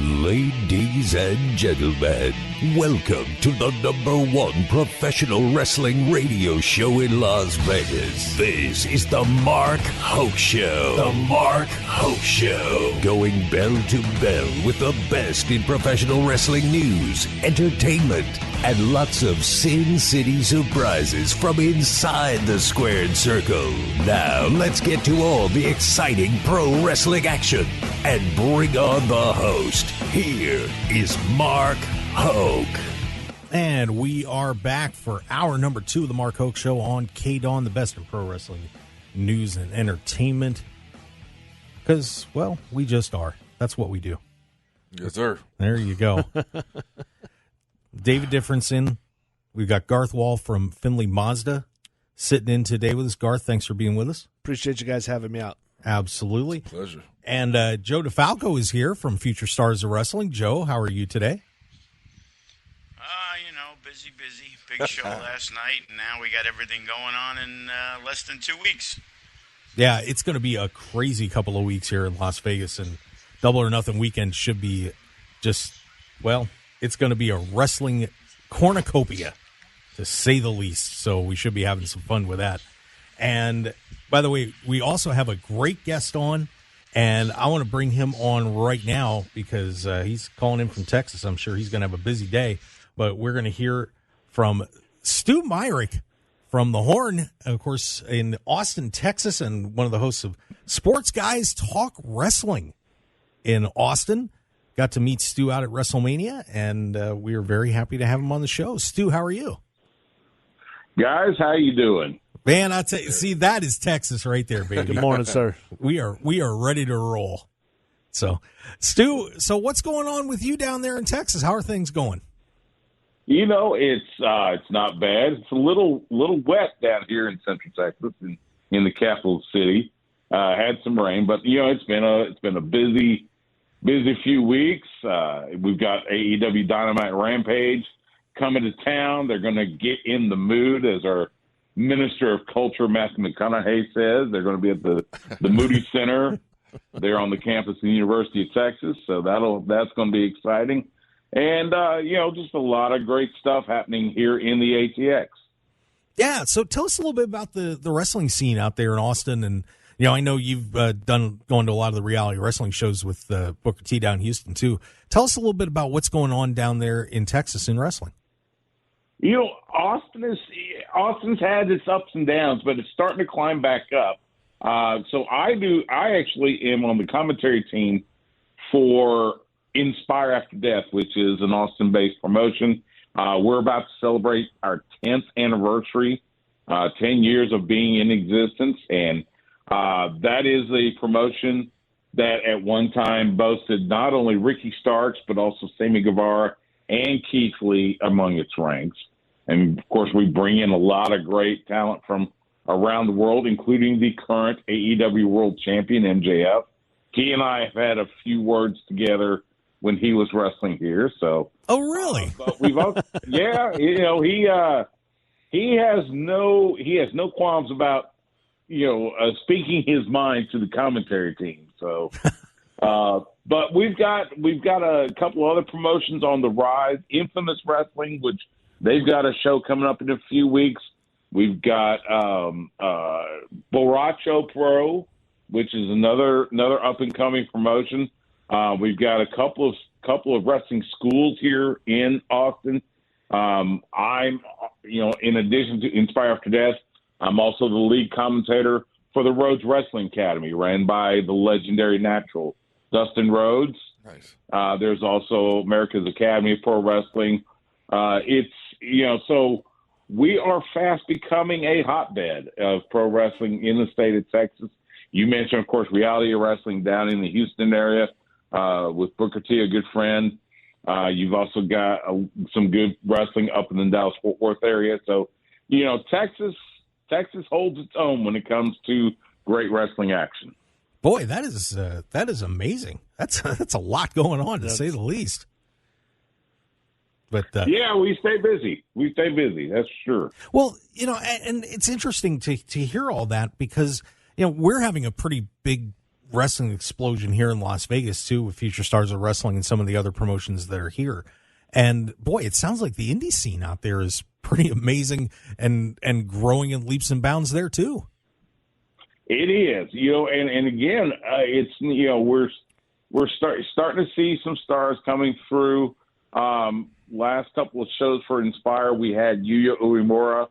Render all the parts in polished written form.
Ladies and gentlemen, welcome to the #1 professional wrestling radio show in Las Vegas. This is the Mark Hoke Show. The Mark Hoke Show. Going bell to bell with the best in professional wrestling news, entertainment, and lots of Sin City surprises from inside the squared circle. Now, let's get to all the exciting pro wrestling action and bring on the host. Here is Mark Hoke. And we are back for hour number 2 of the Mark Hoke Show on KDAWN, the best in pro wrestling news and entertainment. Because, well, we just are. That's what we do. Yes, sir. There you go. David Differenson. We've got Garth Wall from Findlay Mazda sitting in today with us. Garth, thanks for being with us. Appreciate you guys having me out. Absolutely. Pleasure. And Joe DeFalco is here from Future Stars of Wrestling. Joe, how are you today? Busy. Big show last night, and now we got everything going on in less than 2 weeks. Yeah, it's going to be a crazy couple of weeks here in Las Vegas, and Double or Nothing weekend should be just, well, it's going to be a wrestling cornucopia, to say the least. So we should be having some fun with that. And by the way, we also have a great guest on, and I want to bring him on right now because he's calling in from Texas. I'm sure he's going to have a busy day, but we're going to hear from Stu Myrick from The Horn, of course, in Austin, Texas, and one of the hosts of Sports Guys Talk Wrestling in Austin. Got to meet Stu out at WrestleMania, and we are very happy to have him on the show. Stu, how are you? Guys, how you doing? Man, I tell you, see, that is Texas right there, baby. Good morning, sir. We are ready to roll. So, Stu, what's going on with you down there in Texas? How are things going? You know, it's not bad. It's a little wet down here in Central Texas, in the capital city. Had some rain, but it's been a busy few weeks. We've got AEW Dynamite Rampage coming to town. They're going to get in the mood, as our Minister of Culture, Matthew McConaughey, says. They're going to be at the Moody Center. They're on the campus of the University of Texas, so that's going to be exciting. And, just a lot of great stuff happening here in the ATX. Yeah, so tell us a little bit about the wrestling scene out there in Austin. And, I know you've going to a lot of the reality wrestling shows with Booker T down in Houston, too. Tell us a little bit about what's going on down there in Texas in wrestling. Austin's had its ups and downs, but it's starting to climb back up. So I actually am on the commentary team for Inspire After Death, which is an Austin-based promotion. We're about to celebrate our 10th anniversary, 10 years of being in existence, and that is a promotion that at one time boasted not only Ricky Starks, but also Sammy Guevara and Keith Lee among its ranks. And, of course, we bring in a lot of great talent from around the world, including the current AEW World Champion, MJF. He and I have had a few words together when he was wrestling here. So, oh, really? But we've also, yeah, he has no qualms about speaking his mind to the commentary team. So, but we've got a couple other promotions on the rise. Infamous Wrestling, which they've got a show coming up in a few weeks. We've got Borracho Pro, which is another up and coming promotion. We've got a couple of wrestling schools here in Austin. I'm in addition to Inspire After Death, I'm also the lead commentator for the Rhodes Wrestling Academy, ran by the legendary natural Dustin Rhodes. Nice. There's also America's Academy of Pro Wrestling. So we are fast becoming a hotbed of pro wrestling in the state of Texas. You mentioned, of course, reality wrestling down in the Houston area with Booker T, a good friend. You've also got some good wrestling up in the Dallas-Fort Worth area. So, Texas holds its own when it comes to great wrestling action. Boy, that is amazing. That's a lot going on, to say the least. But yeah, we stay busy. That's for sure. Well, and it's interesting to hear all that because we're having a pretty big wrestling explosion here in Las Vegas, too, with Future Stars of Wrestling and some of the other promotions that are here. And, boy, it sounds like the indie scene out there is pretty amazing and growing in leaps and bounds there, too. It is, and again, it's, we're starting to see some stars coming through. Last couple of shows for Inspire, we had Yuya Uemura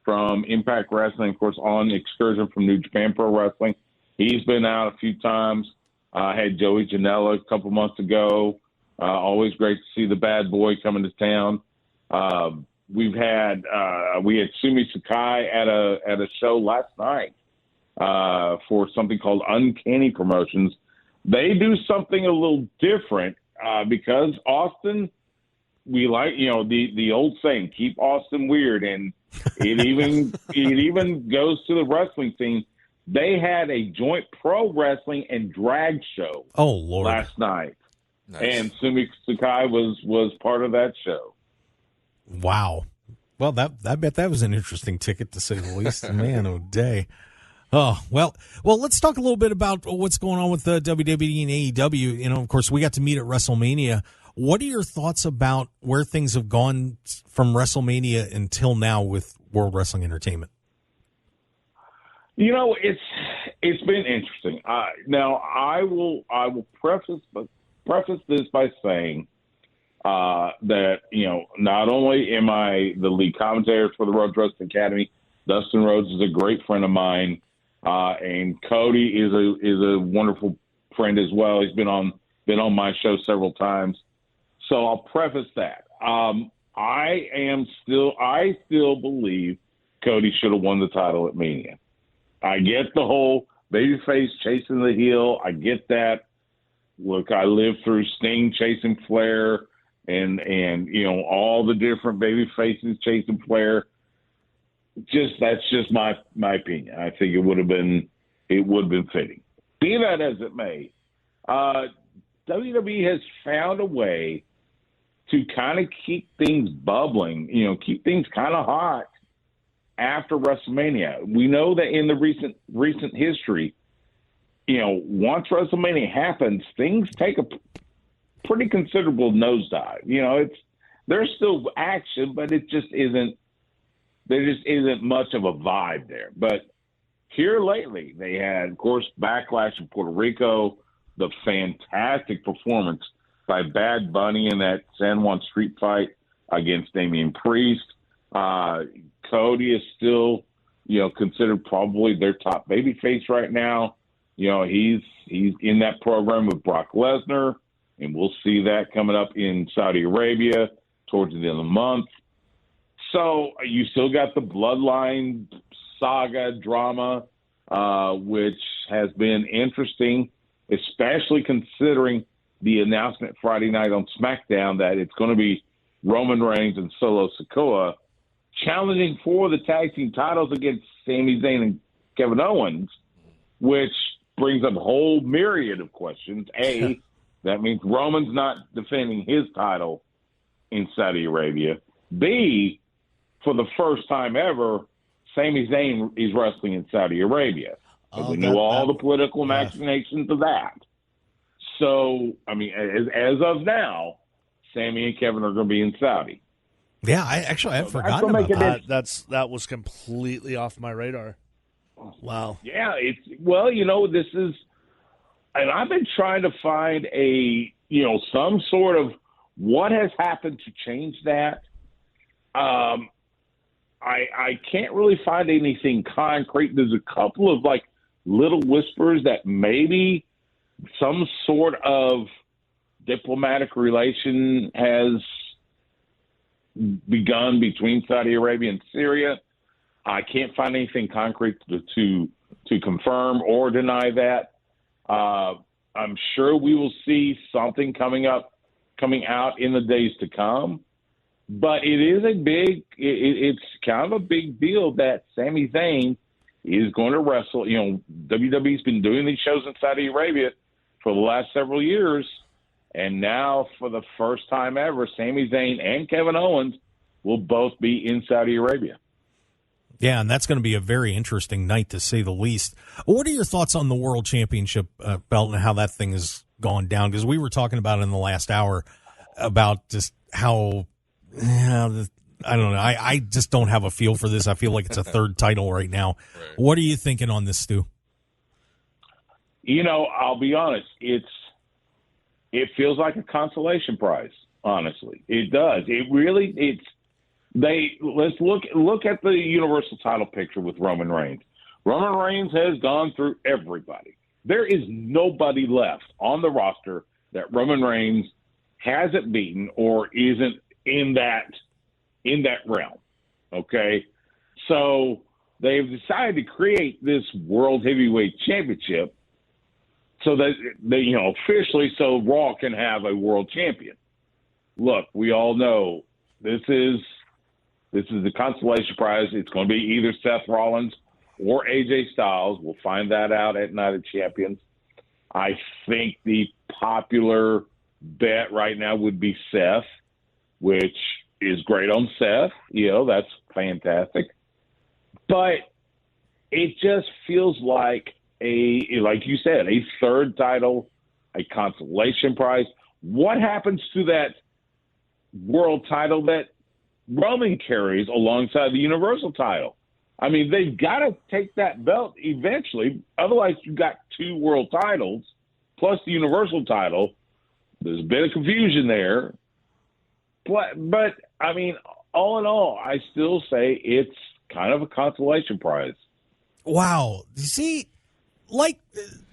from Impact Wrestling, of course, on excursion from New Japan Pro Wrestling. He's been out a few times. Had Joey Janela a couple months ago. Always great to see the bad boy coming to town. We had Sumi Sakai at a show last night for something called Uncanny Promotions. They do something a little different because Austin, we like, the old saying, keep Austin weird, and it even goes to the wrestling scene. They had a joint pro wrestling and drag show last night. Nice. And Sumi Sakai was part of that show. Wow. Well, I bet that was an interesting ticket, to say the least. Man, oh day. Oh, well, let's talk a little bit about what's going on with the WWE and AEW. Of course, we got to meet at WrestleMania. What are your thoughts about where things have gone from WrestleMania until now with World Wrestling Entertainment? It's been interesting. Now, I will preface this by saying that, not only am I the lead commentator for the Rhodes Wrestling Academy, Dustin Rhodes is a great friend of mine, and Cody is a wonderful friend as well. He's been on my show several times. So I'll preface that. I still believe Cody should have won the title at Mania. I get the whole babyface chasing the heel. I get that. Look, I lived through Sting chasing Flair and all the different baby faces chasing Flair. That's just my opinion. I think it would have been fitting. Be that as it may, WWE has found a way to kind of keep things bubbling, keep things kind of hot after WrestleMania. We know that in the recent history, once WrestleMania happens, things take a pretty considerable nosedive. There's still action, but there just isn't much of a vibe there. But here lately, they had, of course, Backlash in Puerto Rico, the fantastic performance by Bad Bunny in that San Juan street fight against Damian Priest. Cody is still, considered probably their top babyface right now. He's in that program with Brock Lesnar, and we'll see that coming up in Saudi Arabia towards the end of the month. So you still got the Bloodline saga drama, which has been interesting, especially considering the announcement Friday night on SmackDown that it's going to be Roman Reigns and Solo Sikoa challenging for the tag team titles against Sami Zayn and Kevin Owens, which brings up a whole myriad of questions. A, that means Roman's not defending his title in Saudi Arabia. B, for the first time ever, Sami Zayn is wrestling in Saudi Arabia. We knew all the political machinations of that. So, as of now, Sami and Kevin are going to be in Saudi. Yeah, I had forgotten about that. That was completely off my radar. Wow. Yeah, this is, and I've been trying to find some sort of what has happened to change that. I can't really find anything concrete. There's a couple of little whispers that maybe some sort of diplomatic relation has begun between Saudi Arabia and Syria. I can't find anything concrete to confirm or deny that. I'm sure we will see something coming out in the days to come. But it is it's kind of a big deal that Sami Zayn is going to wrestle. WWE's been doing these shows in Saudi Arabia for the last several years. And now, for the first time ever, Sami Zayn and Kevin Owens will both be in Saudi Arabia. Yeah, and that's going to be a very interesting night, to say the least. What are your thoughts on the World Championship belt and how that thing has gone down? Because we were talking about it in the last hour about just how, I don't know, I just don't have a feel for this. I feel like it's a third title right now. Right. What are you thinking on this, Stu? I'll be honest. It feels like a consolation prize, honestly. It does. Let's look at the Universal title picture with Roman Reigns. Roman Reigns has gone through everybody. There is nobody left on the roster that Roman Reigns hasn't beaten or isn't in that realm. Okay? So they've decided to create this World Heavyweight Championship so that they, officially, so Raw can have a world champion. Look, we all know this is the consolation prize. It's going to be either Seth Rollins or AJ Styles. We'll find that out at Night of Champions. I think the popular bet right now would be Seth, which is great on Seth. That's fantastic. But it just feels like like you said, a third title, a consolation prize. What happens to that world title that Roman carries alongside the Universal title? I mean, they've got to take that belt eventually. Otherwise, you've got two world titles plus the Universal title. There's a bit of confusion there. But I mean, all in all, I still say it's kind of a consolation prize. Wow. You see, like,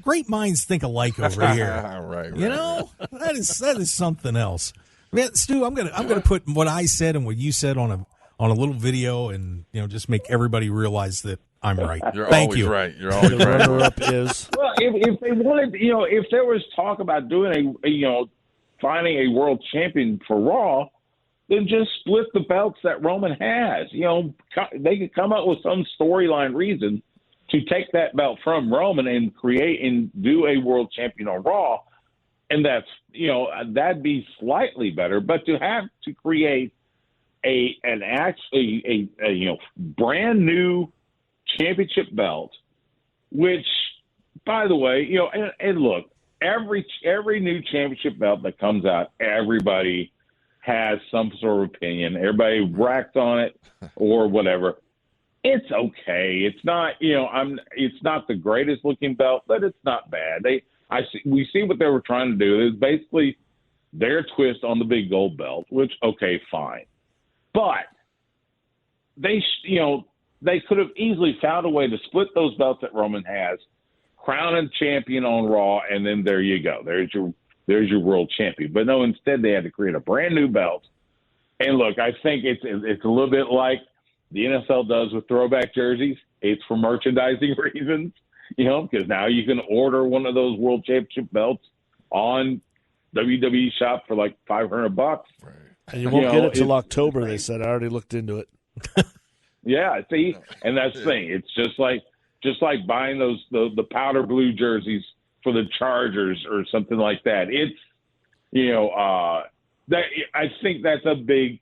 great minds think alike over here. right. That is something else. Man, Stu, I'm gonna put what I said and what you said on a little video, and just make everybody realize that I'm right. Thank you. Right. You're always right. Runner-up is Well, if they wanted, if there was talk about doing finding a world champion for Raw, then just split the belts that Roman has. They could come up with some storyline reason to take that belt from Roman and create and do a world champion on Raw. And that's, that'd be slightly better. But to have to create a brand new championship belt, which, by the way, and look, every new championship belt that comes out, everybody has some sort of opinion. Everybody racked on it or whatever. It's okay. It's not, it's not the greatest looking belt, but it's not bad. We see what they were trying to do. It's basically their twist on the big gold belt, which, okay, fine. But they could have easily found a way to split those belts that Roman has, crown a champion on Raw, and then there you go. There's your world champion. But no, instead they had to create a brand new belt. And look, I think it's a little bit like the NFL does with throwback jerseys. It's for merchandising reasons, because now you can order one of those world championship belts on WWE Shop for like $500. Right. And you won't get it till October, they said. I already looked into it. Yeah, see, and that's the thing. It's just like buying the powder blue jerseys for the Chargers or something like that. It's that I think that's a big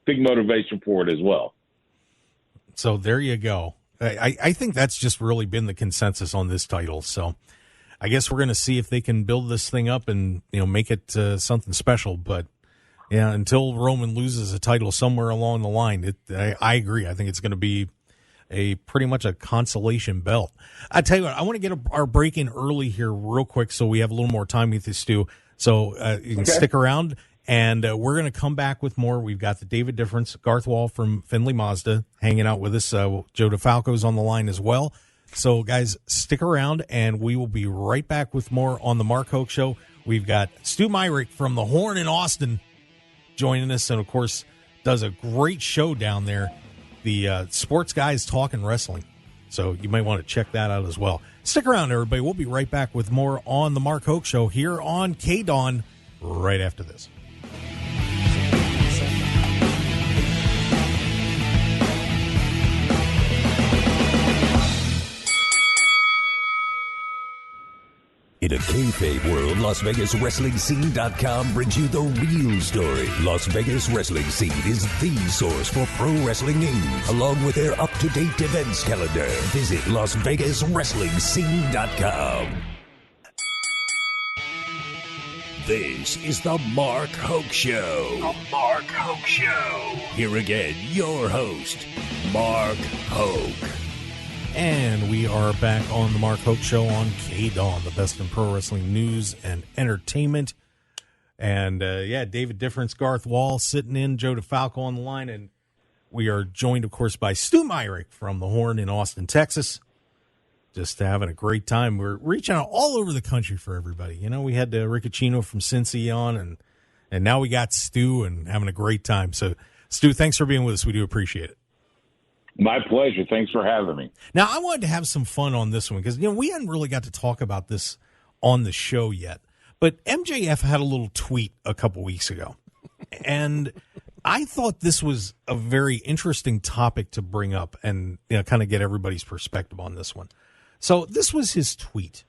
big motivation for it as well. So there you go. I think that's just really been the consensus on this title. So I guess we're going to see if they can build this thing up and make it something special. But yeah, until Roman loses a title somewhere along the line, I agree. I think it's going to be pretty much a consolation belt. I tell you what, I want to get our break in early here real quick so we have a little more time with this, Stu. So you can stick around, and we're going to come back with more. We've got the David Difference, Garth Wall from Findlay Mazda hanging out with us. Joe DeFalco's on the line as well. So, guys, stick around, and we will be right back with more on the Mark Hoke Show. We've got Stu Myrick from the Horn in Austin joining us, and, of course, does a great show down there. The Sports Guys Talking Wrestling. So you might want to check that out as well. Stick around, everybody. We'll be right back with more on the Mark Hoke Show here on KDAWN right after this. In a kayfabe world, LasVegasWrestlingScene.com brings you the real story. Las Vegas Wrestling Scene is the source for pro wrestling news, along with their up-to-date events calendar. Visit LasVegasWrestlingScene.com. This is the Mark Hoke Show. The Mark Hoke Show. Here again, your host, Mark Hoke. And we are back on the Mark Hoke Show on KDAWN, the best in pro wrestling news and entertainment. And, David Difference, Garth Wall sitting in, Joe DeFalco on the line. And we are joined, of course, by Stu Myrick from The Horn in Austin, Texas. Just having a great time. We're reaching out all over the country for everybody. You know, we had Riccicino from Cincy on, and now we got Stu and having a great time. So, Stu, thanks for being with us. We do appreciate it. My pleasure. Thanks for having me. Now, I wanted to have some fun on this one because, we hadn't really got to talk about this on the show yet. But MJF had a little tweet a couple weeks ago, and I thought this was a very interesting topic to bring up and kind of get everybody's perspective on this one. So this was his tweet.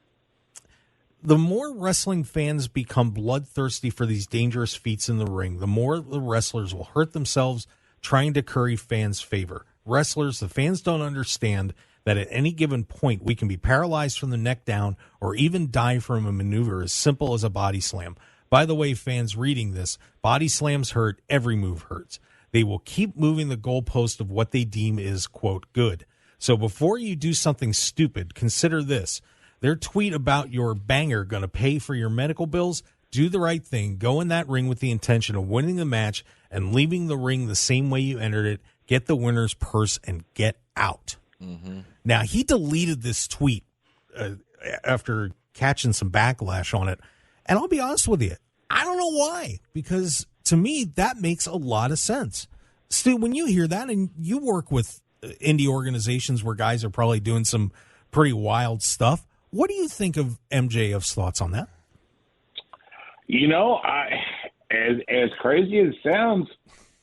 The more wrestling fans become bloodthirsty for these dangerous feats in the ring, the more the wrestlers will hurt themselves trying to curry fans' favor. Wrestlers, the fans don't understand that at any given point we can be paralyzed from the neck down or even die from a maneuver as simple as a body slam. By the way, fans reading this, body slams hurt, every move hurts. They will keep moving the goalpost of what they deem is, quote, good. So before you do something stupid, consider this. Their tweet about your banger going to pay for your medical bills? Do the right thing. Go in that ring with the intention of winning the match and leaving the ring the same way you entered it. Get the winner's purse and get out. Mm-hmm. Now, he deleted this tweet after catching some backlash on it. And I'll be honest with you, I don't know why, because to me, that makes a lot of sense. Stu, when you hear that, and you work with indie organizations where guys are probably doing some pretty wild stuff, what do you think of MJF's thoughts on that? As crazy as it sounds,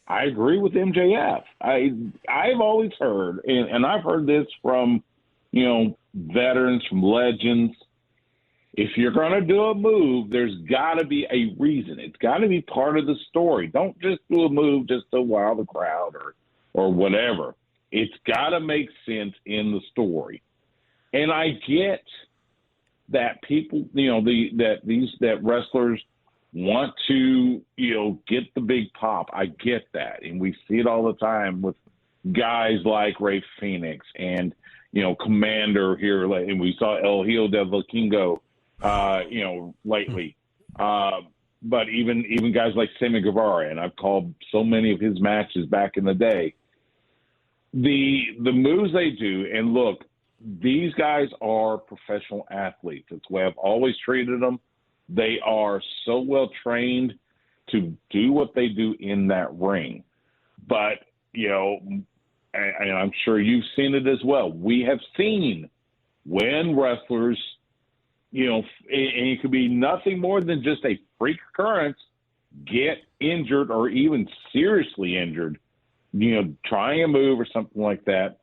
I agree with MJF. I've always heard, and I've heard this from, veterans, from legends. If you're going to do a move, there's got to be a reason. It's got to be part of the story. Don't just do a move just to wow the crowd or whatever. It's got to make sense in the story. And I get that people, that wrestlers want to, get the big pop. I get that. And we see it all the time with guys like Ray Phoenix and, Commander here. And we saw El Hijo del Vikingo, lately. But even guys like Sammy Guevara, and I've called so many of his matches back in the day. The moves they do, and look, these guys are professional athletes. That's the way I've always treated them. They are so well trained to do what they do in that ring. But, and I'm sure you've seen it as well. We have seen when wrestlers, and it could be nothing more than just a freak occurrence, get injured or even seriously injured, trying a move or something like that.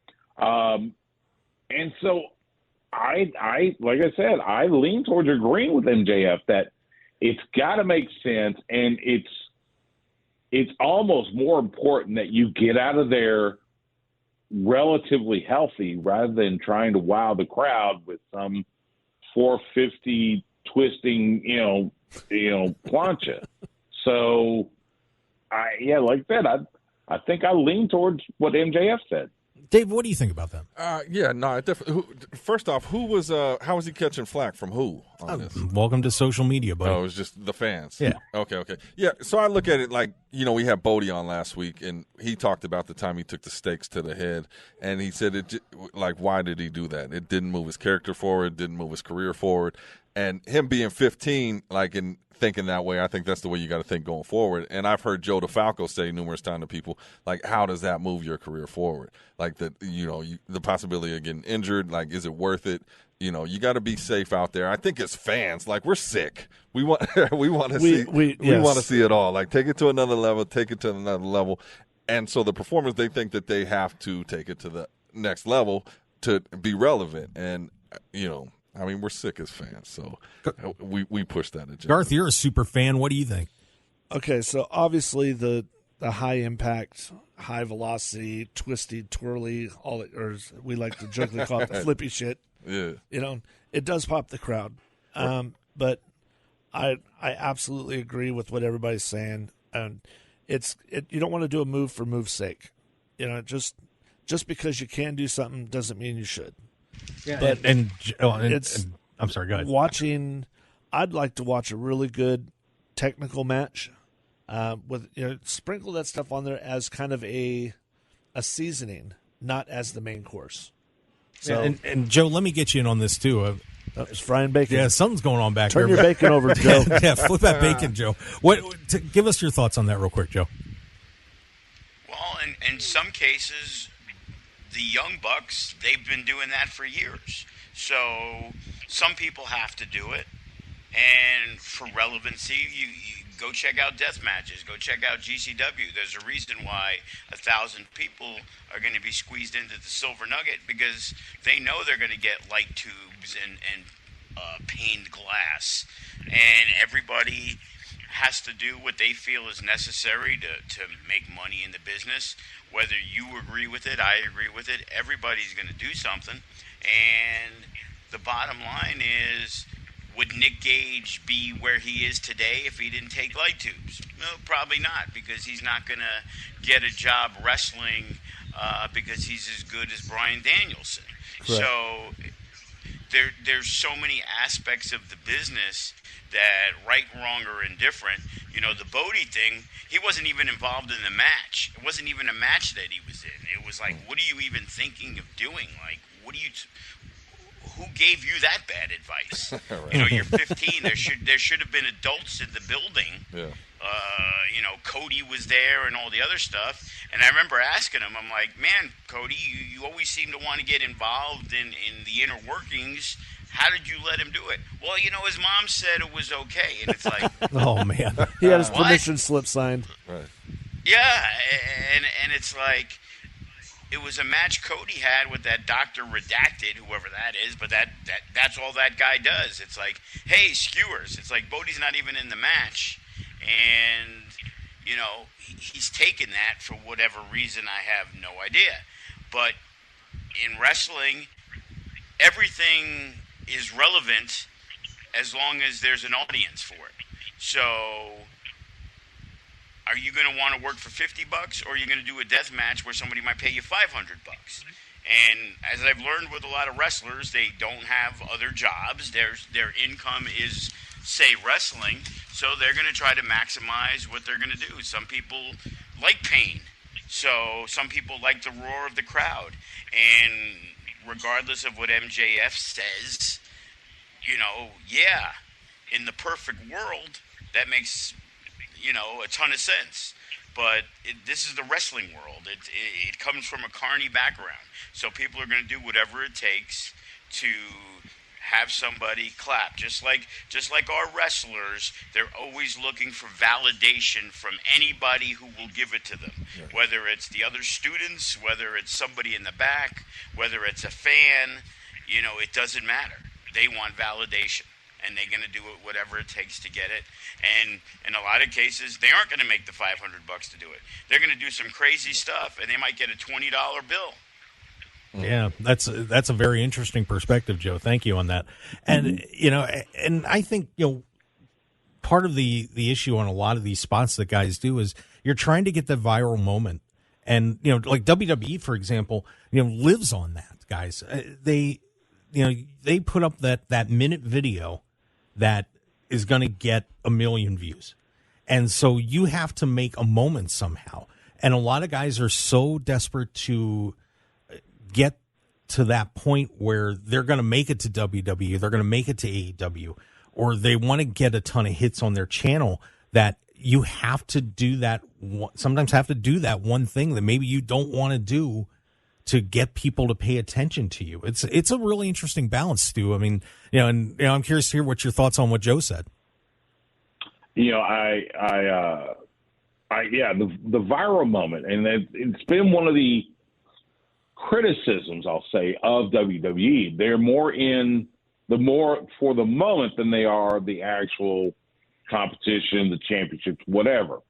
And so I like I said, I lean towards agreeing with MJF that it's got to make sense, and it's almost more important that you get out of there relatively healthy rather than trying to wow the crowd with some 450 twisting, plancha. So, like that, I think I lean towards what MJF said. Dave, what do you think about that? First off, how was he catching flack from who on this? Welcome to social media, buddy. Oh, it was just the fans. Yeah. Okay. Yeah, so I look at it like, we had Bodie on last week, and he talked about the time he took the stakes to the head, and he said, why did he do that? It didn't move his character forward, didn't move his career forward, and him being 15, and thinking that way, I think that's the way you got to think going forward. And I've heard Joe DeFalco say numerous times to people, how does that move your career forward? The possibility of getting injured, is it worth it? You got to be safe out there. I think as fans, we're sick. We want to see want to see it all. Take it to another level, And so the performers, they think that they have to take it to the next level to be relevant. And I mean, we're sick as fans, so we push that agenda. Garth, you're a super fan. What do you think? Okay, so obviously the high impact, high velocity, twisty, twirly, all it, or as we like to jokingly call it, the flippy shit. Yeah. It does pop the crowd. But I absolutely agree with what everybody's saying. And you don't want to do a move for move's sake. Just because you can do something doesn't mean you should. Yeah, but I'm sorry, go ahead. I'd like to watch a really good technical match with sprinkle that stuff on there as kind of a seasoning, not as the main course. So and Joe, let me get you in on this too. It's frying bacon. Yeah, something's going on back there. there. Turn your bacon over, Joe. Yeah, flip that bacon, Joe. Give us your thoughts on that real quick, Joe. Well, in some cases, the Young Bucks, they've been doing that for years. So some people have to do it. And for relevancy, you go check out death matches. Go check out GCW. There's a reason why 1,000 people are going to be squeezed into the Silver Nugget, because they know they're going to get light tubes and paned glass. And everybody has to do what they feel is necessary to make money in the business. Whether you agree with it, I agree with it, everybody's going to do something. And the bottom line is, would Nick Gage be where he is today if he didn't take light tubes? No, probably not, because he's not going to get a job wrestling because he's as good as Bryan Danielson. Correct. So there's so many aspects of the business that, right, wrong, or indifferent, the Bodie thing, he wasn't even involved in the match. It wasn't even a match that he was in. It was like, what are you even thinking of doing? Like, who gave you that bad advice? Right. You're 15. There should have been adults in the building. Yeah. Cody was there and all the other stuff. And I remember asking him, I'm like, man, Cody, you always seem to want to get involved in the inner workings. How did you let him do it? Well, his mom said it was okay. And it's like, oh, man. He had his permission slip signed. Right. Yeah. And it's like, it was a match Cody had with that Dr. Redacted, whoever that is, but that's all that guy does. It's like, hey, skewers. It's like Bodie's not even in the match. And, he's taken that for whatever reason, I have no idea. But in wrestling, everything is relevant as long as there's an audience for it. So are you going to want to work for $50, or are you going to do a death match where somebody might pay you $500? And as I've learned with a lot of wrestlers, they don't have other jobs. Their income is, say, wrestling, so they're going to try to maximize what they're going to do. Some people like pain, so some people like the roar of the crowd. And regardless of what MJF says, in the perfect world, that makes a ton of sense. But this is the wrestling world. It comes from a carny background. So people are going to do whatever it takes to have somebody clap. Just like our wrestlers, they're always looking for validation from anybody who will give it to them. Yeah. Whether it's the other students, whether it's somebody in the back, whether it's a fan, it doesn't matter. They want validation. And they're going to do it whatever it takes to get it. And in a lot of cases, they aren't going to make the $500 to do it. They're going to do some crazy stuff, and they might get a $20 bill. Yeah, that's a very interesting perspective, Joe. Thank you on that. And and I think part of the issue on a lot of these spots that guys do is you're trying to get the viral moment, and like WWE, for example, lives on that. Guys, they put up that minute video that is going to get 1 million views. And so you have to make a moment somehow. And a lot of guys are so desperate to get to that point where they're going to make it to WWE, they're going to make it to AEW, or they want to get a ton of hits on their channel, that you have to do that. Sometimes have to do that one thing that maybe you don't want to do to get people to pay attention to you. It's a really interesting balance, Stu. I mean, I'm curious to hear what your thoughts on what Joe said. The viral moment, and it's been one of the criticisms, I'll say, of WWE. They're more in more for the moment than they are the actual competition, the championships, whatever.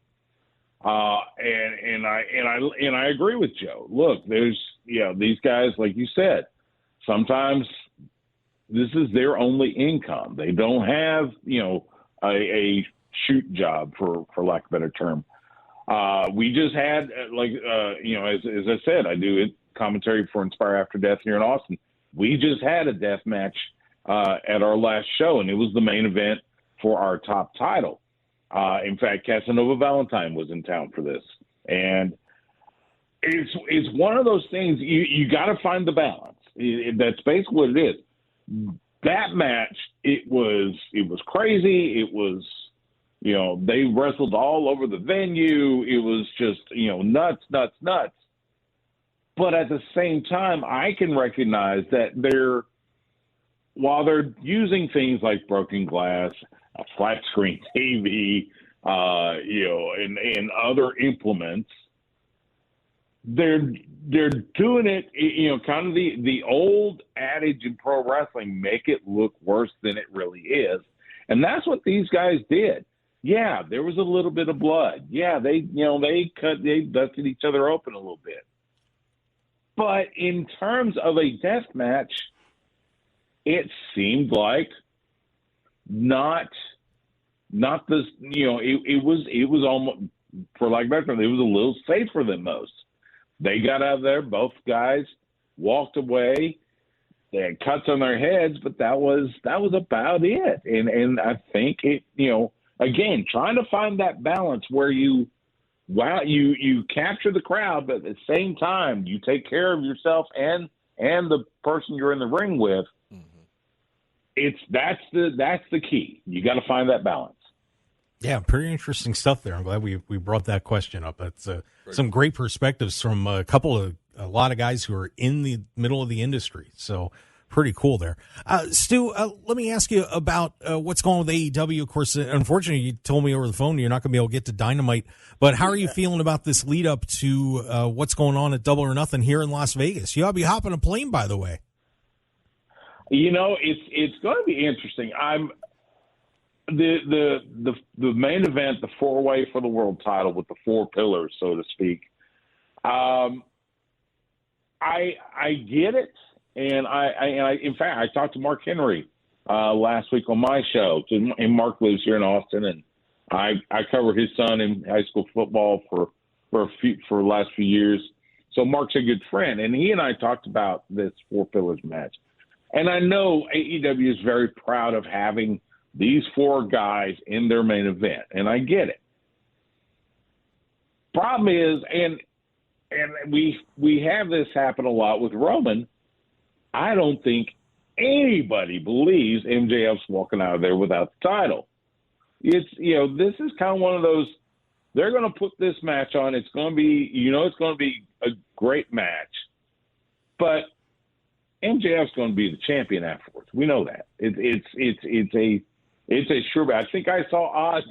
And I agree with Joe. Look, there's these guys, like you said, sometimes this is their only income. They don't have a shoot job for lack of a better term. We just had as I said, I do commentary for Inspire After Death here in Austin. We just had a death match at our last show, and it was the main event for our top title. In fact, Casanova Valentine was in town for this, and it's one of those things you got to find the balance. That's basically what it is. That match, it was crazy. It was, they wrestled all over the venue. It was just, nuts. But at the same time, I can recognize that while they're using things like broken glass, a flat screen TV, and other implements, they're doing it, kind of the old adage in pro wrestling, make it look worse than it really is. And that's what these guys did. Yeah, there was a little bit of blood. Yeah, they dusted each other open a little bit. But in terms of a death match, it seemed like not this, it was almost, for lack of better term, it was a little safer than most. They got out of there, both guys walked away. They had cuts on their heads, but that was about it. And I think it, again, trying to find that balance where you capture the crowd, but at the same time you take care of yourself and the person you're in the ring with. That's the key. You got to find that balance. Yeah, pretty interesting stuff there. I'm glad we brought that question up. It's some great perspectives from a lot of guys who are in the middle of the industry. So pretty cool there. Stu, let me ask you about what's going on with AEW. Of course, unfortunately, you told me over the phone you're not going to be able to get to Dynamite. But how are you feeling about this lead up to what's going on at Double or Nothing here in Las Vegas? You ought to be hopping a plane, by the way. It's going to be interesting. The main event, the 4-way for the world title with the 4 pillars, so to speak. I get it, and I in fact I talked to Mark Henry last week on my show, and Mark lives here in Austin, and I cover his son in high school football for the last few years. So Mark's a good friend, and he and I talked about this 4 pillars match. And I know AEW is very proud of having these 4 guys in their main event, and I get it. Problem is, and we have this happen a lot with Roman, I don't think anybody believes MJF's walking out of there without the title. It's, this is kind of one of those, they're going to put this match on. It's going to be, it's going to be a great match. But MJF's going to be the champion afterwards. We know that. It's a sure bet. I think I saw odds,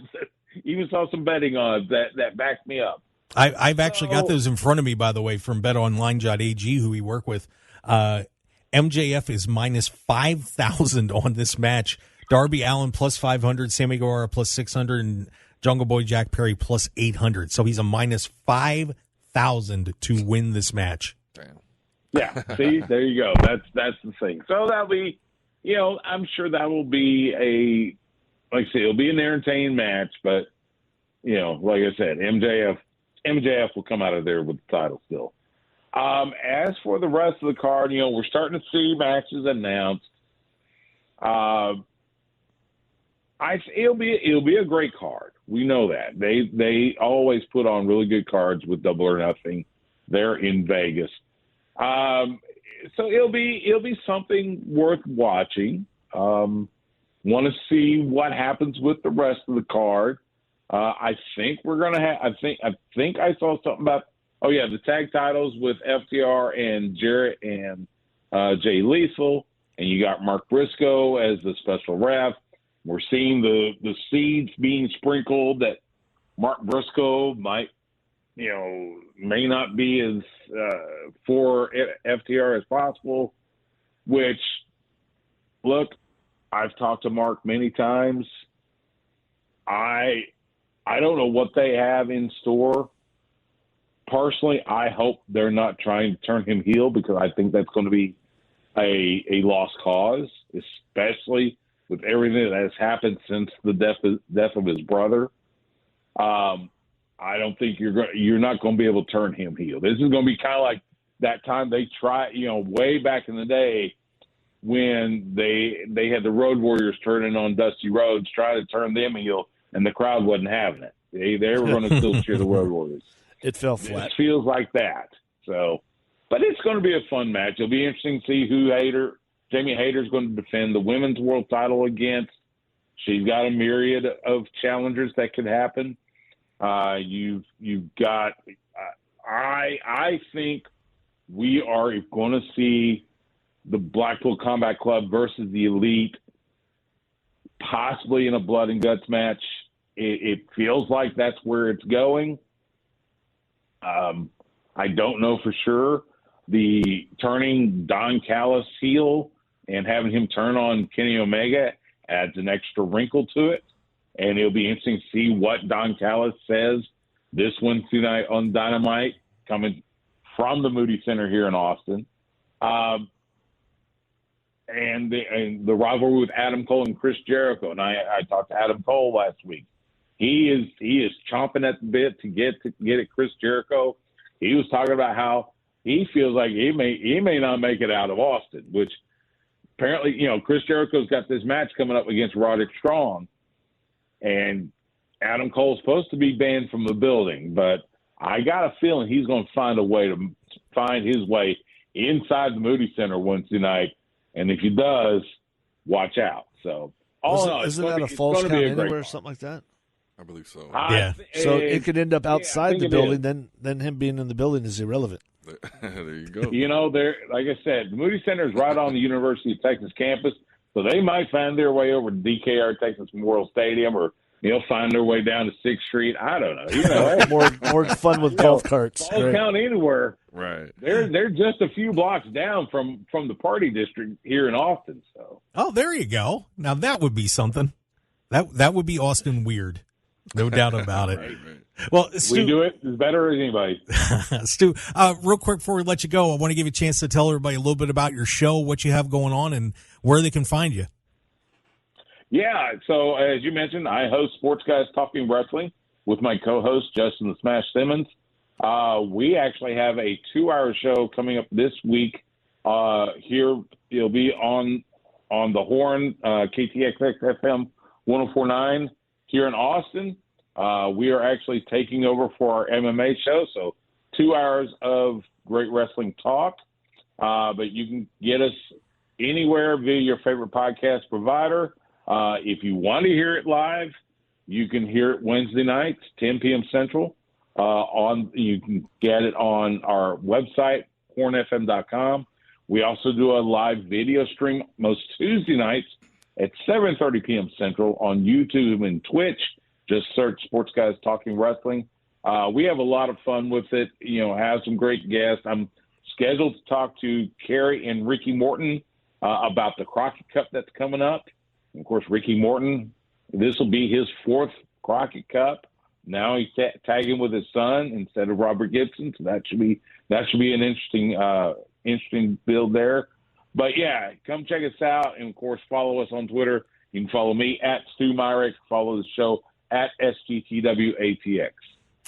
even saw some betting odds that backed me up. I've actually got those in front of me, by the way, from BetOnline.ag, who we work with. MJF is minus 5,000 on this match. Darby Allin plus 500, Sammy Guevara plus 600, and Jungle Boy Jack Perry plus 800. So he's a minus 5,000 to win this match. Damn. Yeah, see, there you go. That's the thing. So that'll be, I'm sure that will be like I say, it'll be an entertaining match, but, like I said, MJF will come out of there with the title still. As for the rest of the card, we're starting to see matches announced. It'll be a great card. We know that. They always put on really good cards with Double or Nothing. They're in Vegas. So it'll be something worth watching. Want to see what happens with the rest of the card. I think we're gonna have. I think I saw something about. Oh yeah, the tag titles with FTR and Jarrett and Jay Lethal, and you got Mark Briscoe as the special ref. We're seeing the seeds being sprinkled that Mark Briscoe might, may not be as for FTR as possible. Which, look, I've talked to Mark many times. I don't know what they have in store. Personally, I hope they're not trying to turn him heel, because I think that's going to be a lost cause, especially with everything that has happened since the death of his brother. I don't think you're not going to be able to turn him heel. This is going to be kind of like that time they tried, way back in the day when they had the Road Warriors turning on Dusty Rhodes, trying to turn them heel, and the crowd wasn't having it. They were going to still cheer the Road Warriors. It fell flat. It feels like that. So, but it's going to be a fun match. It'll be interesting to see who Jamie Hayter's going to defend the women's world title against. She's got a myriad of challengers that could happen. You've got. I think we are going to see the Blackpool Combat Club versus the Elite, possibly in a blood and guts match. It feels like that's where it's going. I don't know for sure. The turning Don Callis heel and having him turn on Kenny Omega adds an extra wrinkle to it. And it'll be interesting to see what Don Callis says this Wednesday night on Dynamite, coming from the Moody Center here in Austin. And the rivalry with Adam Cole and Chris Jericho. And I talked to Adam Cole last week. He is chomping at the bit to get at Chris Jericho. He was talking about how he feels like he may not make it out of Austin, which apparently, Chris Jericho's got this match coming up against Roderick Strong, and Adam Cole's supposed to be banned from the building, but I got a feeling he's going to find a way to find his way inside the Moody Center Wednesday night, and if he does, watch out. So, isn't that a false count anywhere or something like that? I believe so. Yeah. So it could end up outside the building. Then him being in the building is irrelevant. There you go. Like I said, the Moody Center is right on the University of Texas campus, so they might find their way over to DKR Texas Memorial Stadium, or find their way down to 6th Street. I don't know. More fun with golf carts. Falls Count anywhere. Right. They're just a few blocks down from the party district here in Austin. So. Oh, there you go. Now that would be something. That would be Austin weird. No doubt about it. Right. Well, Stu, we do it as better as anybody. Stu, real quick before we let you go, I want to give you a chance to tell everybody a little bit about your show, what you have going on, and where they can find you. Yeah, so as you mentioned, I host Sports Guys Talking Wrestling with my co-host, Justin the Smash Simmons. We actually have a 2-hour show coming up this week. Here, it'll be on the Horn, KTXX FM 104.9 here in Austin. We are actually taking over for our MMA show, so 2 hours of great wrestling talk. But you can get us anywhere via your favorite podcast provider. If you want to hear it live, you can hear it Wednesday nights, 10 p.m. Central. You can get it on our website, hornfm.com. We also do a live video stream most Tuesday nights at 7:30 p.m. Central on YouTube and Twitch. Just search Sports Guys Talking Wrestling. We have a lot of fun with it, have some great guests. I'm scheduled to talk to Kerry and Ricky Morton about the Crockett Cup that's coming up. And of course, Ricky Morton, this will be his 4th Crockett Cup. Now he's tagging with his son instead of Robert Gibson, so that should be an interesting build there. But yeah, come check us out, and of course, follow us on Twitter. You can follow me at Stu Myrick. Follow the show at SGTWATX.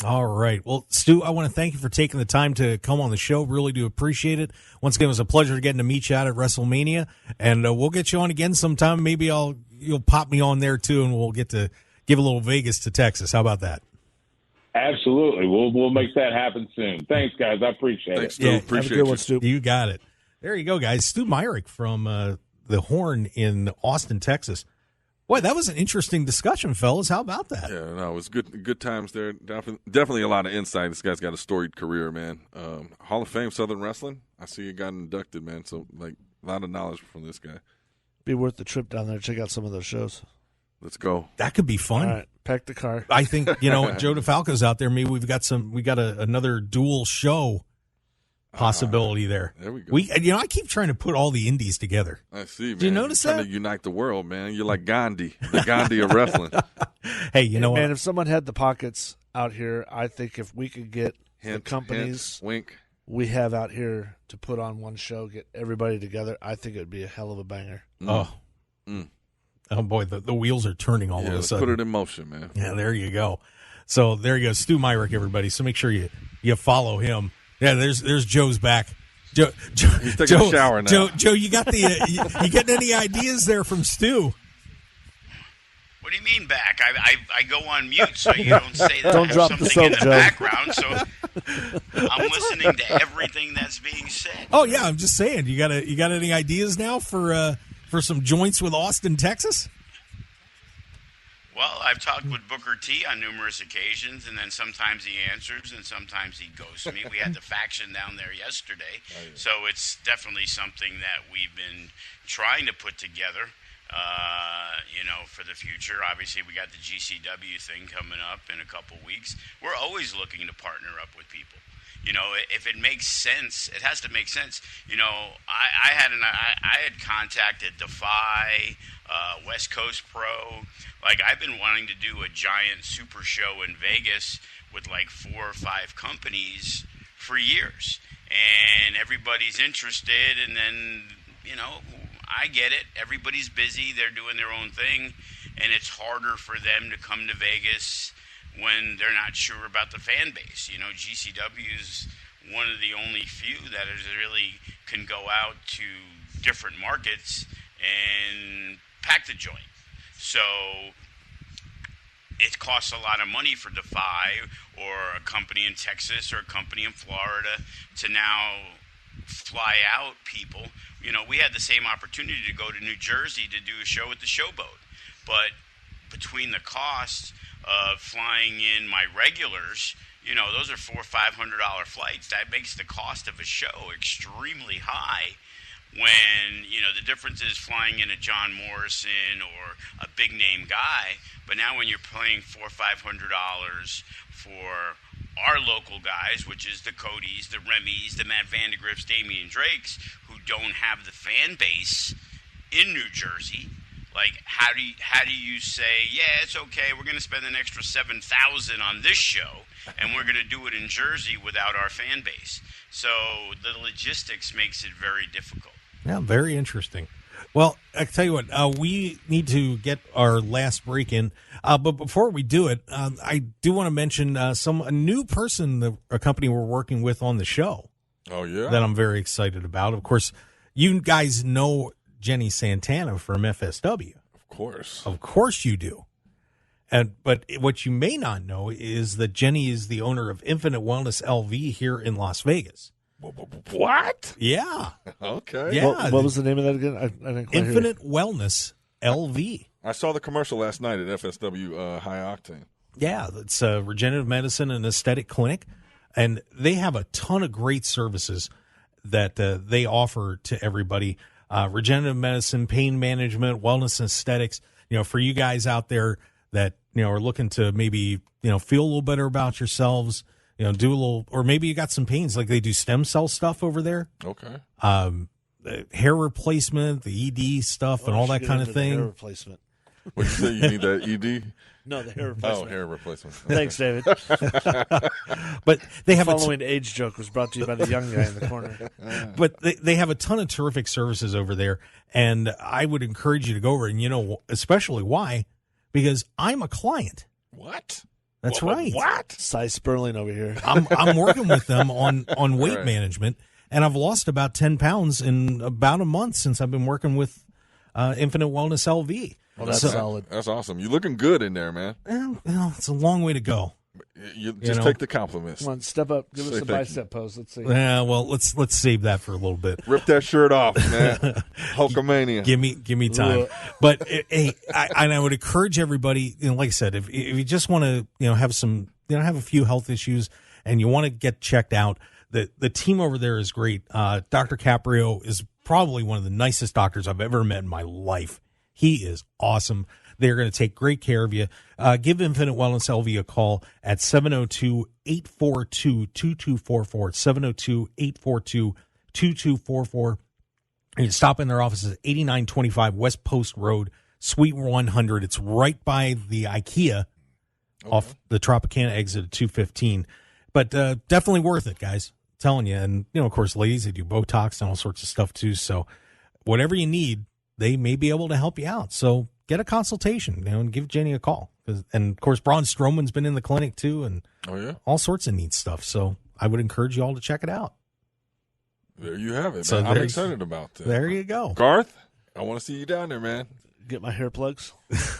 All right. Well, Stu, I want to thank you for taking the time to come on the show. Really do appreciate it. Once again, it was a pleasure getting to meet you out at WrestleMania, and we'll get you on again sometime. Maybe you'll pop me on there too, and we'll get to give a little Vegas to Texas. How about that? Absolutely. We'll make that happen soon. Thanks, guys. I appreciate it. Stu. Appreciate have a good one, Stu. You got it. There you go, guys. Stu Myrick from the Horn in Austin, Texas. Boy, that was an interesting discussion, fellas. How about that? Yeah, no, it was good times there. Definitely a lot of insight. This guy's got a storied career, man. Hall of Fame Southern Wrestling. I see you got inducted, man. So, a lot of knowledge from this guy. Be worth the trip down there to check out some of those shows. Let's go. That could be fun. All right, pack the car. I think, Joe DeFalco's out there. Maybe we got another dual show possibility there. There we go. I keep trying to put all the indies together. I see, man. Do you notice You're that? trying to unite the world, man. You're like Gandhi, the Gandhi of wrestling. Hey, you know Man, what? if someone had the pockets out here, I think if we could get the Hint, companies hint, wink. we have out here to put on one show, get everybody together, I think it would be a hell of a banger. Oh, oh boy, the wheels are turning all of a Let's sudden. put it in motion, man. Yeah, there you go. So there you go, Stu Myrick, everybody. So make sure you follow him. Yeah, there's Joe's back. Joe, He's taking a shower now. Joe, you got you getting any ideas there from Stu? What do you mean back? I go on mute so you don't say that Don't I drop have the something soap, in the Joe. background. So I'm listening to everything that's being said. Oh yeah, I'm just saying. You got any ideas now for some joints with Austin, Texas? Well, I've talked with Booker T on numerous occasions, and then sometimes he answers, and sometimes he ghosts me. We had the faction down there yesterday, so it's definitely something that we've been trying to put together, for the future. Obviously, we got the GCW thing coming up in a couple weeks. We're always looking to partner up with people. If it makes sense, it has to make sense. I had contacted Defy, West Coast Pro. Like, I've been wanting to do a giant super show in Vegas with like 4 or 5 companies for years, and everybody's interested. And then, I get it. Everybody's busy. They're doing their own thing, and it's harder for them to come to Vegas when they're not sure about the fan base. GCW is one of the only few that really can go out to different markets and pack the joint. So it costs a lot of money for Defy or a company in Texas or a company in Florida to now fly out people. We had the same opportunity to go to New Jersey to do a show at the Showboat, but between the costs of flying in my regulars, those are $400 or $500 flights. That makes the cost of a show extremely high. When the difference is flying in a John Morrison or a big name guy, but now when you're paying $400 or $500 for our local guys, which is the Codys, the Remys, the Matt Vandegriffs, Damian Drakes, who don't have the fan base in New Jersey. Like, how do you say, yeah, it's okay, we're going to spend an extra $7,000 on this show, and we're going to do it in Jersey without our fan base? So the logistics makes it very difficult. Yeah, very interesting. Well, I tell you what, we need to get our last break in, but before we do it, I do want to mention a new person, a company we're working with on the show. Oh yeah, that I'm very excited about. Of course, you guys know Jenny Santana from FSW. Of course you do. But what you may not know is that Jenny is the owner of Infinite Wellness LV here in Las Vegas. What? Yeah. Okay. Yeah. What was the name of that again? I didn't quite hear. Infinite Wellness LV. I saw the commercial last night at FSW High Octane. Yeah, it's a regenerative medicine and aesthetic clinic, and they have a ton of great services that they offer to everybody. Regenerative medicine, pain management, wellness, and aesthetics. For you guys out there that are looking to maybe feel a little better about yourselves, do a little, or maybe you got some pains, like they do stem cell stuff over there. Okay. Hair replacement, the ED stuff, and all that kind of thing. Hair replacement. What you say? You need that ED? No, the hair replacement. Oh, hair replacement. Thanks, David. But they have the following age joke was brought to you by the young guy in the corner. But they have a ton of terrific services over there, and I would encourage you to go over. And especially why? Because I'm a client. What? That's right. What? Cy Sperling over here. I'm working with them on weight Right. management, and I've lost about 10 pounds in about a month since I've been working with Infinite Wellness LV. Well, that's So- solid. That's awesome. You're looking good in there, man. Well, it's a long way to go. You just know. take the compliments. Come on, step up. Give us Say the thank bicep pose. Let's see. Yeah, well, let's save that for a little bit. Rip that shirt off, man. Hulkamania. Give me time. But hey, I would encourage everybody. Like I said, if you just want to have some have a few health issues and you want to get checked out, the team over there is great. Dr. Caprio is probably one of the nicest doctors I've ever met in my life. He is awesome. They're going to take great care of you. Give Infinite Wellness LV a call at 702-842-2244, 702-842-2244. You can stop in their offices at 8925 West Post Road, Suite 100. It's right by the IKEA off the Tropicana exit at 215. But definitely worth it, guys. I'm telling you. And, of course, ladies, they do Botox and all sorts of stuff, too. So whatever you need, they may be able to help you out. So get a consultation, and give Jenny a call. And, of course, Braun Strowman's been in the clinic, too, and all sorts of neat stuff. So I would encourage you all to check it out. There you have it. So I'm excited about that. There you go. Garth, I want to see you down there, man. Get my hair plugs.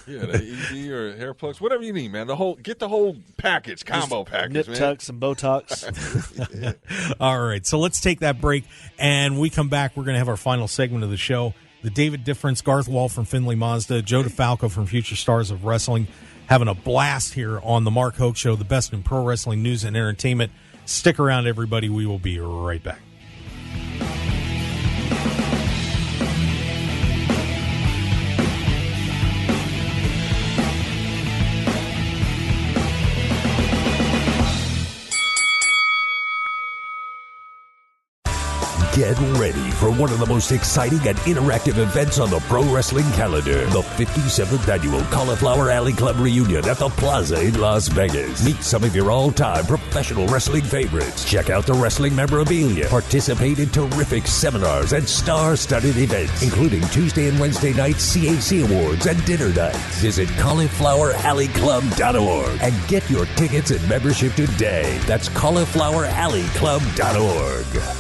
Yeah, the ED or hair plugs, whatever you need, man. Get the whole package, combo package, nip man. tucks and Botox. All right, so let's take that break, and when we come back, we're going to have our final segment of the show. The David Difference, Garth Wall from Findlay Mazda, Joe DeFalco from Future Stars of Wrestling, having a blast here on the Mark Hoke Show, the best in pro wrestling news and entertainment. Stick around, everybody. We will be right back. Get ready for one of the most exciting and interactive events on the pro wrestling calendar. The 57th Annual Cauliflower Alley Club Reunion at the Plaza in Las Vegas. Meet some of your all-time professional wrestling favorites. Check out the wrestling memorabilia. Participate in terrific seminars and star-studded events, including Tuesday and Wednesday night CAC Awards and dinner nights. Visit caulifloweralleyclub.org and get your tickets and membership today. That's caulifloweralleyclub.org.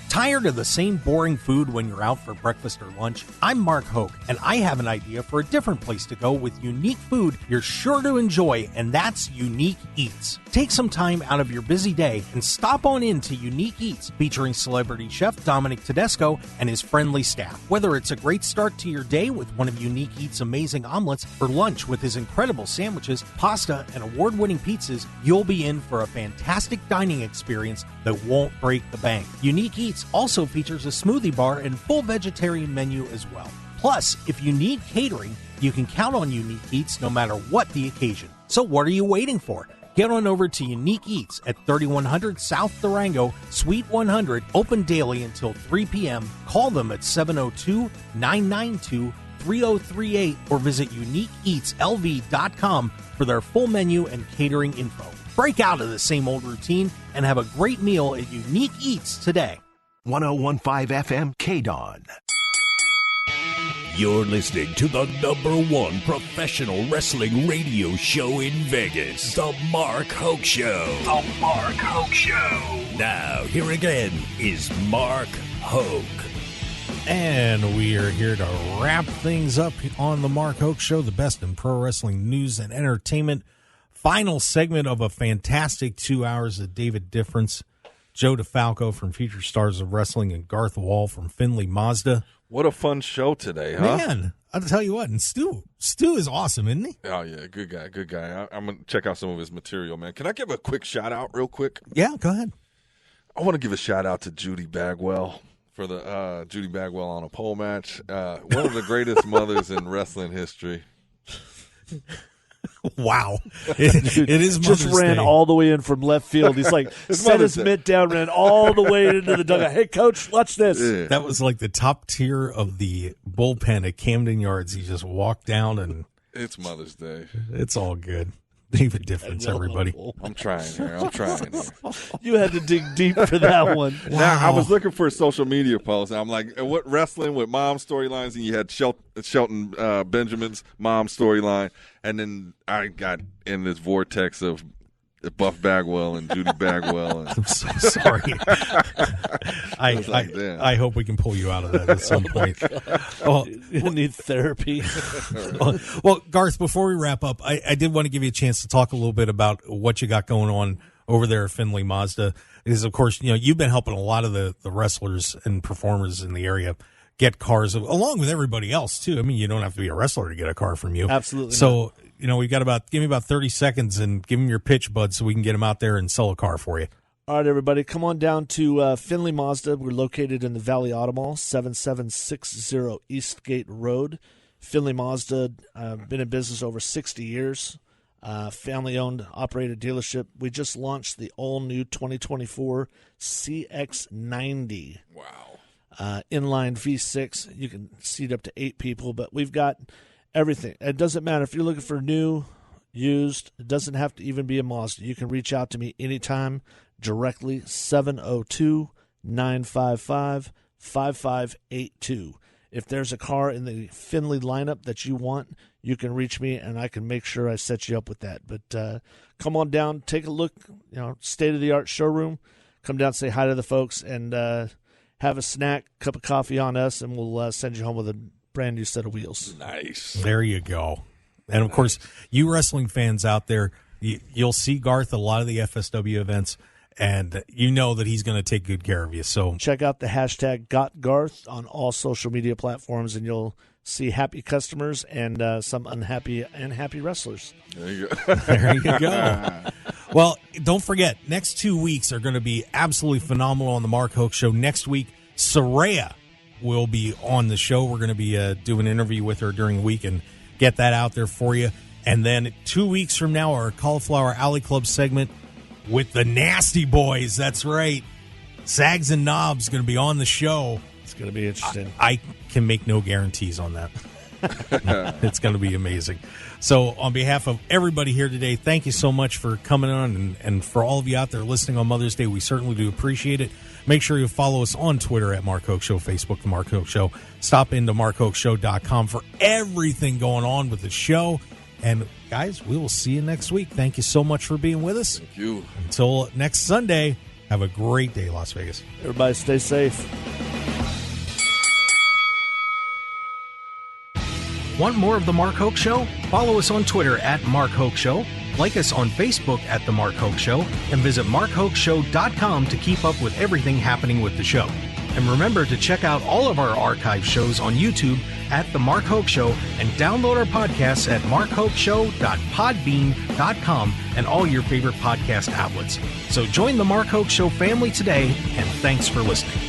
Tired of the same boring food when you're out for breakfast or lunch? I'm Mark Hoke, and I have an idea for a different place to go with unique food you're sure to enjoy, and that's Unique Eats. Take some time out of your busy day and stop on in to Unique Eats, featuring celebrity chef Dominic Tedesco and his friendly staff. Whether it's a great start to your day with one of Unique Eats' amazing omelets, or lunch with his incredible sandwiches, pasta, and award-winning pizzas, you'll be in for a fantastic dining experience that won't break the bank. Unique Eats also features a smoothie bar and full vegetarian menu as well. Plus, if you need catering, you can count on Unique Eats no matter what the occasion. So what are you waiting for? Get on over to Unique Eats at 3100 South Durango, Suite 100, open daily until 3 p.m. Call them at 702-992-3038 or visit UniqueEatsLV.com for their full menu and catering info. Break out of the same old routine and have a great meal at Unique Eats today. 101.5 FM KDAWN. You're listening to the #1 professional wrestling radio show in Vegas, The Mark Hoke Show. The Mark Hoke Show. Now, here again is Mark Hoke. And we are here to wrap things up on the Mark Hoke Show, the best in pro wrestling news and entertainment. Final segment of a fantastic 2 hours of David Difference, Joe DeFalco from Future Stars of Wrestling, and Garth Wall from Findlay Mazda. What a fun show today, huh? Man, I'll tell you what, and Stu is awesome, isn't he? Oh, yeah, good guy. I'm going to check out some of his material, man. Can I give a quick shout-out real quick? Yeah, go ahead. I want to give a shout-out to Judy Bagwell for the Judy Bagwell on a pole match. One of the greatest mothers in wrestling history. Wow. It is just Mother's ran Day. all the way in from left field. He's like, set his mitt down, ran all the way into the dugout. Hey, coach, watch this. Yeah. That was like the top tier of the bullpen at Camden Yards. He just walked down, and It's Mother's Day. it's all good. David Difference, everybody. I'm trying here. You had to dig deep for that one. Now, I was looking for a social media post. I'm like, what wrestling with mom storylines? And you had Shelton Benjamin's mom storyline. And then I got in this vortex of Buff Bagwell and Judy Bagwell. I'm so sorry. I hope we can pull you out of that at some point. Oh, You need therapy. well, Garth, before we wrap up, I did want to give you a chance to talk a little bit about what you got going on over there at Findlay Mazda. Because, of course, you've been helping a lot of the wrestlers and performers in the area get cars, along with everybody else, too. I mean, you don't have to be a wrestler to get a car from you. Absolutely So, we got give me about 30 seconds and give them your pitch, bud, so we can get them out there and sell a car for you. All right, everybody, come on down to Findlay Mazda. We're located in the Valley Auto Mall, 7760 Eastgate Road, Findlay Mazda, been in business over 60 years. Family-owned, operated dealership. We just launched the all-new 2024 CX-90. Wow. Inline V6. You can seat up to 8 people, but we've got everything. It doesn't matter if you're looking for new, used. It doesn't have to even be a Mazda. You can reach out to me anytime directly, 702-955-5582. If there's a car in the Findlay lineup that you want, you can reach me, and I can make sure I set you up with that. But come on down, take a look, state-of-the-art showroom. Come down, say hi to the folks, and have a snack, cup of coffee on us, and we'll send you home with a brand-new set of wheels. Nice. There you go. And, of course, you wrestling fans out there, you'll see Garth at a lot of the FSW events, and you know that he's going to take good care of you. So check out the hashtag #GotGarth on all social media platforms, and you'll see happy customers and some unhappy and happy wrestlers. There you go. There you go. Well, don't forget, next 2 weeks are going to be absolutely phenomenal on the Mark Hoke Show. Next week, Saraya will be on the show. We're going to be doing an interview with her during the week and get that out there for you. And then 2 weeks from now, our Cauliflower Alley Club segment with the Nasty Boys. That's right. Sags and Knobs going to be on the show. It's going to be interesting. I can make no guarantees on that. It's going to be amazing. So on behalf of everybody here today, thank you so much for coming on. And for all of you out there listening on Mother's Day, we certainly do appreciate it. Make sure you follow us on Twitter at Mark Hoke Show, Facebook, The Mark Hoke Show. Stop into markhokeshow.com for everything going on with the show. And, guys, we will see you next week. Thank you so much for being with us. Thank you. Until next Sunday, have a great day, Las Vegas. Everybody stay safe. Want more of The Mark Hoke Show? Follow us on Twitter at Mark Hoke Show, like us on Facebook at The Mark Hoke Show, and visit markhokeshow.com to keep up with everything happening with the show. And remember to check out all of our archive shows on YouTube at The Mark Hoke Show and download our podcasts at markhokeshow.podbean.com and all your favorite podcast outlets. So join The Mark Hoke Show family today, and thanks for listening.